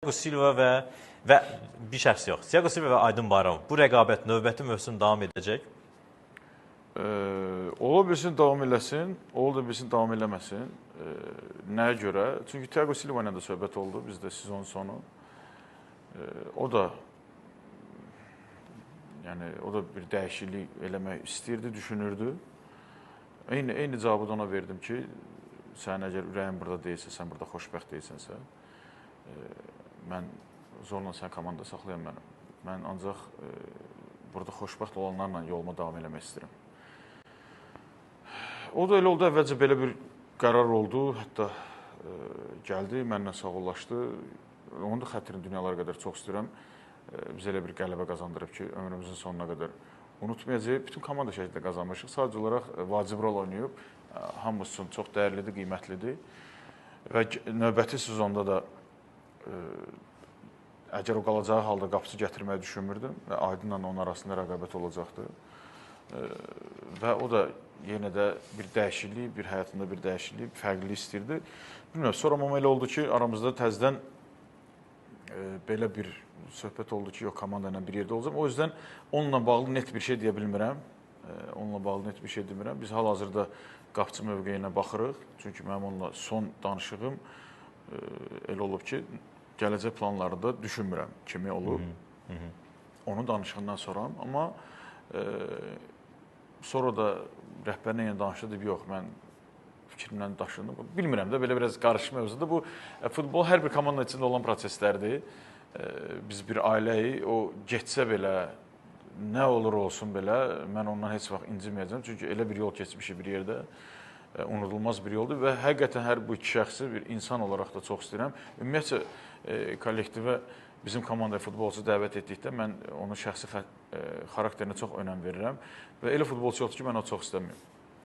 Thiago Silva və bir şəxs yox. Thiago Silva və Aydın Bayramov. Bu rəqabət növbəti mövsüm davam edəcək. Ola bilsin davam eləsin, ola bilsin davam eləməsin. Nəyə görə? Çünki Thiago Silva ilə də söhbət oldu bizdə sezon sonu. O da bir dəyişiklik eləmək istəyirdi, düşünürdü. Eyni cavabı da ona verdim ki, sən əgər ürəyin burada deyilsə, sən burada xoşbəxt deyilsənsə, mən zorla sən komanda saxlayan mənəm. Mən ancaq burada xoşbəxt olanlarla yoluma davam eləmək istəyirəm. O da elə oldu, əvvəlcə belə bir qərar oldu, hətta gəldi, mənimlə sağollaşdı. Onun da xətrini dünyalar qədər çox istəyirəm. Biz elə bir qələbə qazandırıb ki, ömrümüzün sonuna qədər unutmayacaq. Bütün komanda şəkildə qazanmışıq. Sadəcə olaraq vacib rol oynayıb. Hamımız üçün çox dəyərlidir, qiymətlidir. Və növbəti sezonda da əgər o qalacağı halda qapıçı gətirməyi düşünmürdüm və Aydınla onun arasında rəqabət olacaqdı. Və o da yenə də bir dəyişiklik, bir həyatında bir dəyişiklik, fərqlilik istəyirdi. Bilmirəm, sonra amma elə oldu ki, aramızda təzədən belə bir söhbət oldu ki, yox, komanda ilə bir yerdə olacaq. O yüzden onunla bağlı net bir şey deyə bilmirəm. Biz hal-hazırda qapıçı mövqeyinə baxırıq. Çünki mənim onunla son danışığım elə olub ki, gələcək planlarında düşünmürəm kimi olub. Onun danışığından sonra. Amma sonra da rəhbərlə yenə danışdı, yox, mən fikrimdən daşındım. Bilmirəm də, belə biraz qarışıq mövzudur. Bu, futbol hər bir komanda içində olan proseslərdir. Biz bir ailəyik, o getsə belə, nə olur olsun belə, mən ondan heç vaxt inciməyəcəm. Çünki elə bir yol keçmişik bir yerdə, unudulmaz bir yoldur və həqiqətən hər bu iki şəxsi bir insan olaraq da çox istəyirəm. Ümumiyyətcə, kollektivə bizim komandaya futbolçu dəvət etdikdə mən onun şəxsi xarakterinə çox önəm verirəm və elə futbolçu yoxdur ki, mən o çox istəmirəm.